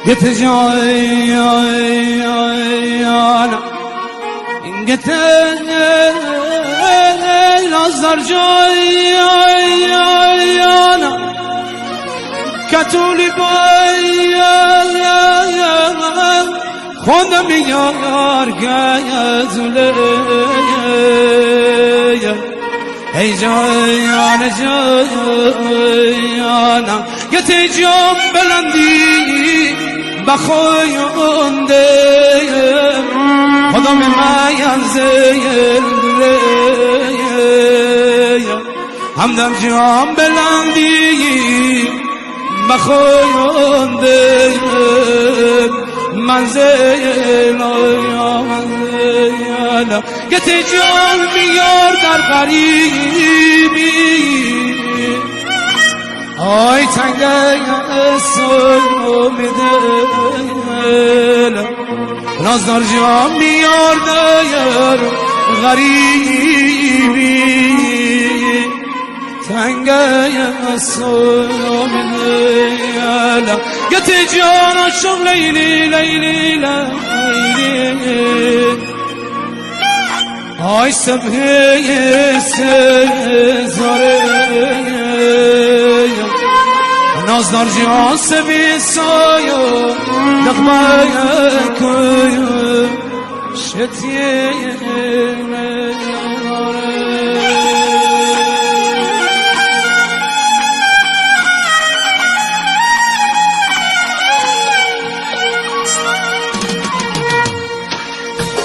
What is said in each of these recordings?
Giteceğim giteceğim azarcayana katuli bayan خودم یار گزله ای جان جانم گتجام بلندی بخوینده خودم ماین زیلده همدم جام بلندی بخوینده منزل آیانا گت جان بیار در غریبی آی تنگه سلم دل نازدار جان بیار در غریبی تنگه سلم دل گت جان عشق لیلی لیلی لیلی آی سبه سزاره نازدار جان سبه سایو نغمه کوی شتیه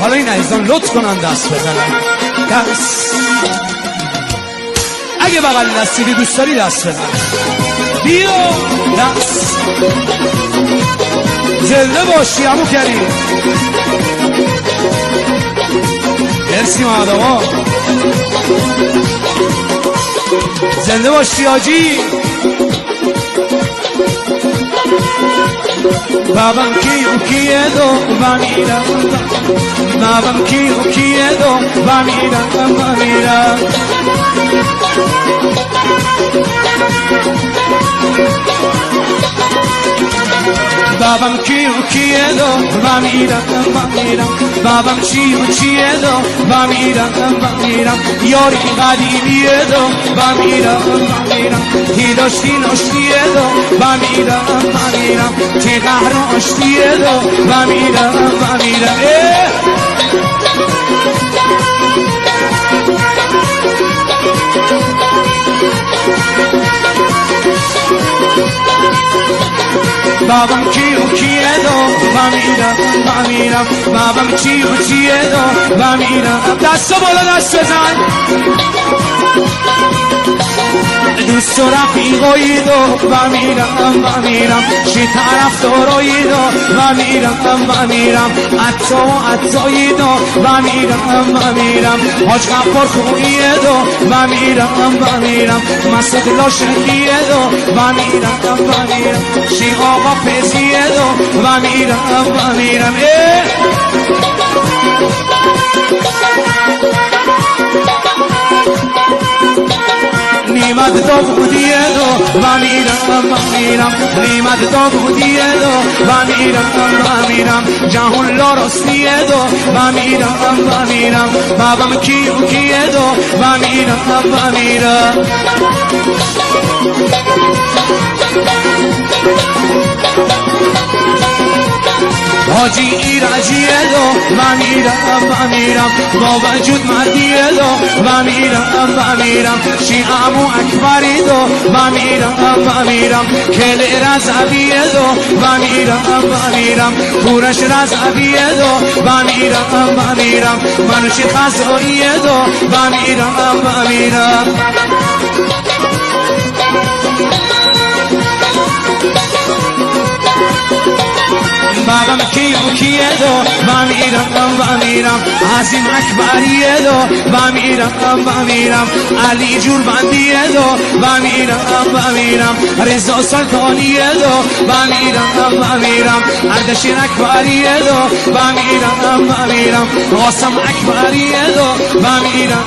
حالا این عزیزان لطف کنن دست بزنن دست اگه بغل دستی دوست داری دست بزن بیا دست زنده باشی عمو کریم مرسی محمد آقا زنده باشی آجی بابام کیه دو و میرم بابام کیه دو و میرم بابام کیه دو و میرم بابام چیه دو و میرم یاری قدیمیه دو و میرم تی داشتیه دو و میرم تی قهر آشتیه دو و میرم بابام کیه دو و میرم بابام چیه دو و میرم دست بالا دست بزن دوست و رفیقایی دو و میرم شی طرف دارایی دو و میرم عطایی دو و میرم حاج غفار خوییه دو و میرم مسعود لاشکیه دو و میرم شی آقا پیزیه دو و میرم نیمت داودیه دو و میرم نیمت داودیه دو و میرم جهان لارستیه دو و میرم بابام کیه دو و میرم حاجی ایرجیه دو و میرم با وجود مردیه دو و میرم شی عمو اکبری دو و میرم کل رزعبیه دو و میرم پورش رزعبیه دو و میرم منوشی خزاییه دو و میرم بابام کیه دو و میرم عظیم اکبریه دو و میرم علی جور بندیه دو و میرم رضا سلطانیه دو و میرم اردشیر اکبریه دو و میرم قاسم اکبریه دو و میرم